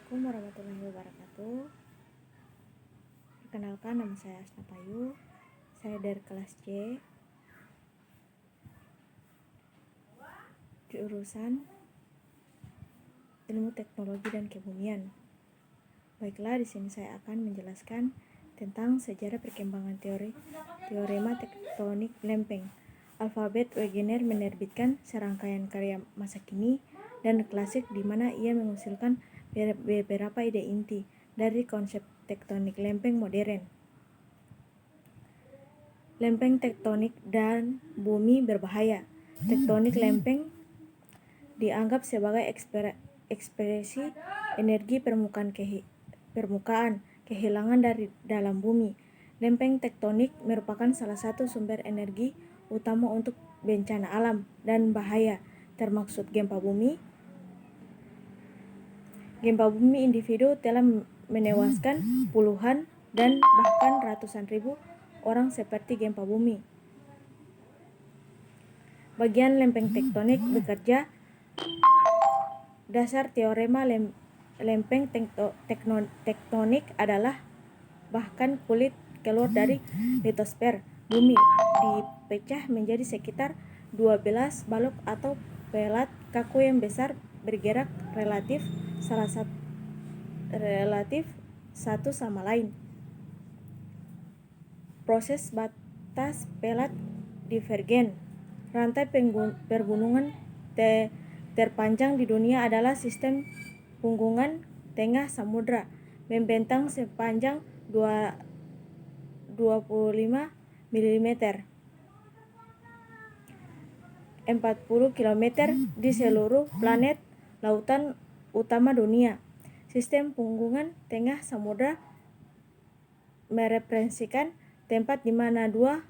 Assalamualaikum warahmatullahi wabarakatuh. Perkenalkan, nama saya Asna Payu. Saya dari kelas C, jurusan Ilmu Teknologi dan Kebumian. Baiklah, di sini saya akan menjelaskan tentang sejarah perkembangan teorema tektonik lempeng. Alfabet Wegener menerbitkan serangkaian karya masa kini dan klasik di mana ia mengusulkan beberapa ide inti dari konsep tektonik lempeng modern. Lempeng tektonik dan bumi berbahaya. Tektonik lempeng dianggap sebagai ekspresi energi permukaan kehilangan dari dalam bumi. Lempeng tektonik merupakan salah satu sumber energi utama untuk bencana alam dan bahaya, termasuk gempa bumi. Gempa bumi individu telah menewaskan puluhan dan bahkan ratusan ribu orang seperti gempa bumi. Bagian lempeng tektonik bekerja dasar teorema lempeng tektonik adalah bahkan kulit keluar dari litosfer bumi dipecah menjadi sekitar 12 balok atau pelat kaku yang besar bergerak relatif satu sama lain. Proses batas pelat divergen. Rantai pergunungan terpanjang di dunia adalah sistem punggungan tengah samudra, membentang sepanjang 25 mm, 40 km di seluruh planet lautan utama dunia. Sistem punggungan tengah samudra merepresentasikan tempat di mana dua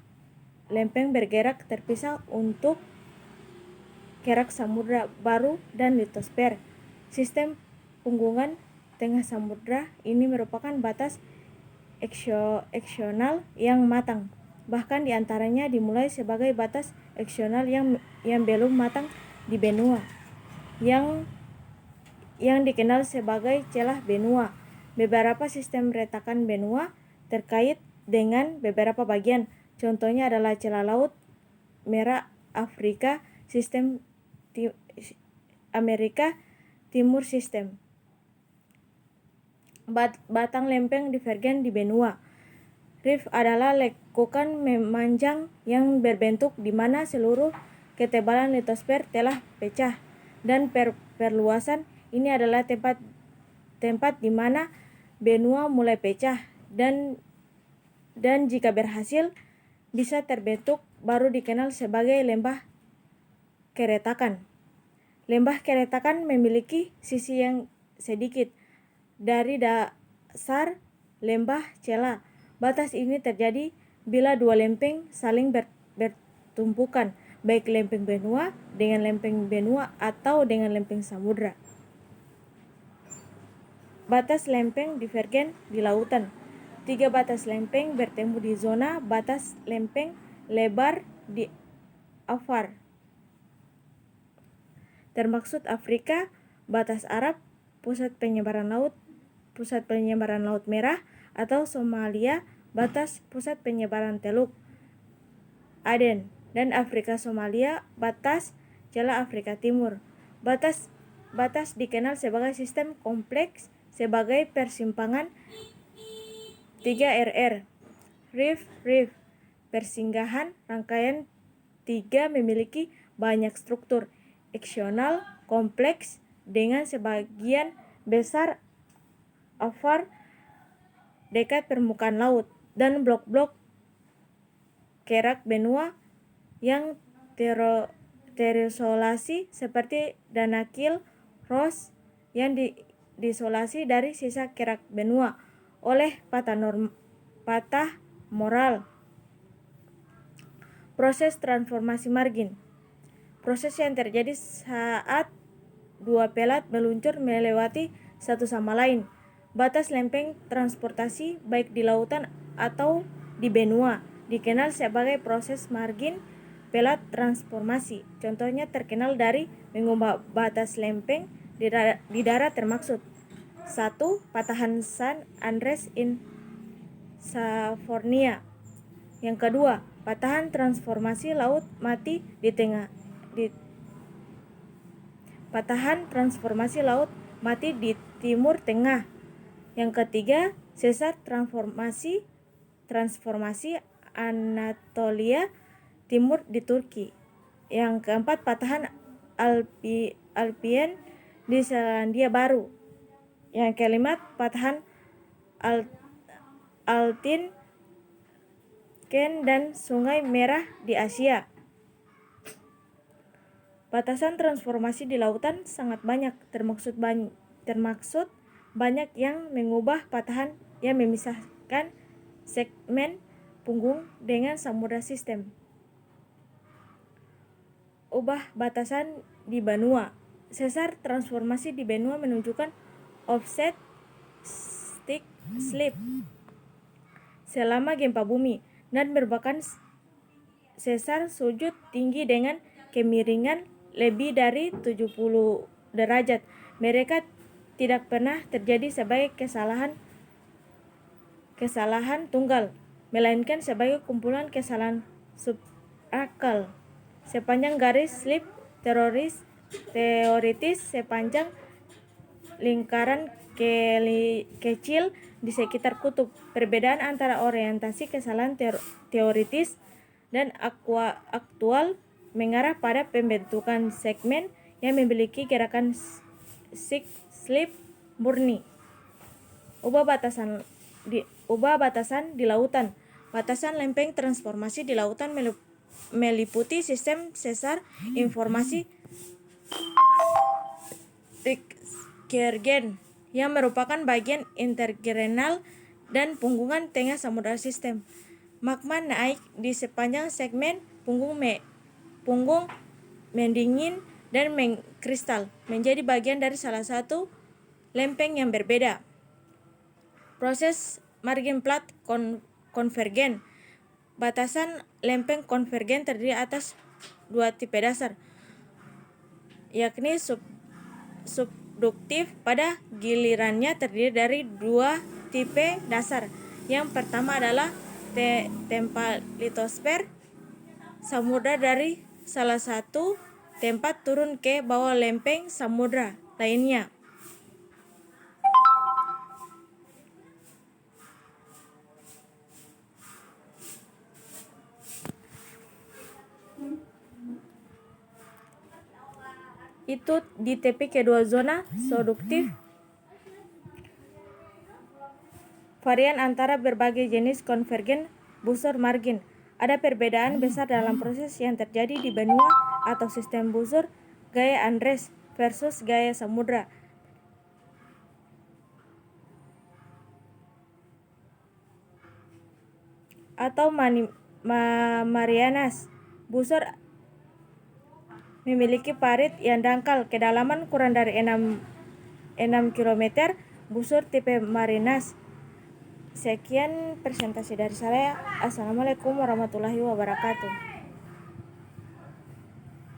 lempeng bergerak terpisah untuk kerak samudra baru dan litosfer. Sistem punggungan tengah samudra ini merupakan batas eksional yang matang. Bahkan diantaranya dimulai sebagai batas eksional yang belum matang di benua, yang dikenal sebagai celah benua. Beberapa sistem retakan benua terkait dengan beberapa bagian. Contohnya adalah celah Laut Merah Afrika, sistem Amerika Timur sistem batang lempeng divergen di benua. Rift adalah lekukan memanjang yang berbentuk di mana seluruh ketebalan litosfer telah pecah, dan perluasan ini adalah tempat di mana benua mulai pecah dan jika berhasil bisa terbentuk baru dikenal sebagai lembah keretakan. Lembah keretakan memiliki sisi yang sedikit dari dasar lembah celah. Batas ini terjadi bila dua lempeng saling bertumpukan, baik lempeng benua dengan lempeng benua atau dengan lempeng samudra. Batas lempeng divergen di lautan. 3 batas lempeng bertemu di zona batas lempeng lebar di Afar, termaksud Afrika, batas Arab, pusat penyebaran Laut Merah, atau Somalia, batas pusat penyebaran Teluk Aden, dan Afrika Somalia, batas celah Afrika Timur. Batas dikenal sebagai sistem kompleks sebagai persimpangan 3 Rift persinggahan rangkaian 3 memiliki banyak struktur eksional kompleks dengan sebagian besar Afar dekat permukaan laut, dan blok-blok kerak benua yang terisolasi seperti Danakil Ross yang diisolasi dari sisa kerak benua oleh patah moral. Proses transformasi margin. Proses yang terjadi saat dua pelat meluncur melewati satu sama lain. Batas lempeng transportasi baik di lautan atau di benua dikenal sebagai proses margin pelat transformasi. Contohnya terkenal dari mengubah batas lempeng di darat termaksud 1. Patahan San Andres in California. Yang kedua, patahan transformasi Laut Mati di Timur Tengah. Yang ketiga, sesar transformasi Anatolia Timur di Turki. Yang keempat, patahan Alpien di Selandia Baru. Yang kelima, patahan Altin Ken dan Sungai Merah di Asia. Batasan transformasi di lautan sangat banyak, termaksud banyak yang mengubah patahan yang memisahkan segmen punggung dengan samudra sistem. Ubah batasan di benua. Sesar transformasi di benua menunjukkan offset stick slip selama gempa bumi dan merupakan sesar sujud tinggi dengan kemiringan lebih dari 70 derajat. Mereka tidak pernah terjadi sebagai kesalahan tunggal, melainkan sebagai kumpulan kesalahan subakal. Sepanjang garis slip teoritis sepanjang lingkaran kecil di sekitar kutub. Perbedaan antara orientasi kesalahan teoritis dan aktual mengarah pada pembentukan segmen yang memiliki gerakan slip murni. Ubah batasan di lautan. Batasan lempeng transformasi di lautan meliputi sistem sesar informasi Tikgergen yang merupakan bagian intergerenal dan punggungan tengah samudra sistem. Magma naik di sepanjang segmen punggung mendingin dan mengkristal menjadi bagian dari salah satu lempeng yang berbeda. Proses margin plat konvergen. Batasan lempeng konvergen terdiri atas dua tipe dasar, yakni subduktif pada gilirannya terdiri dari dua tipe dasar. Yang pertama adalah tempat litosfer, samudra dari salah satu tempat turun ke bawah lempeng samudra lainnya. Itu di tepi kedua zona subduktif. Varian antara berbagai jenis konvergen busur margin. Ada perbedaan besar dalam proses yang terjadi di benua atau sistem busur gaya Andres versus gaya samudra. Atau Marianas. Busur memiliki parit yang dangkal, kedalaman kurang dari 6 km. Busur tipe Marianas. Sekian presentasi dari saya. Assalamualaikum warahmatullahi wabarakatuh.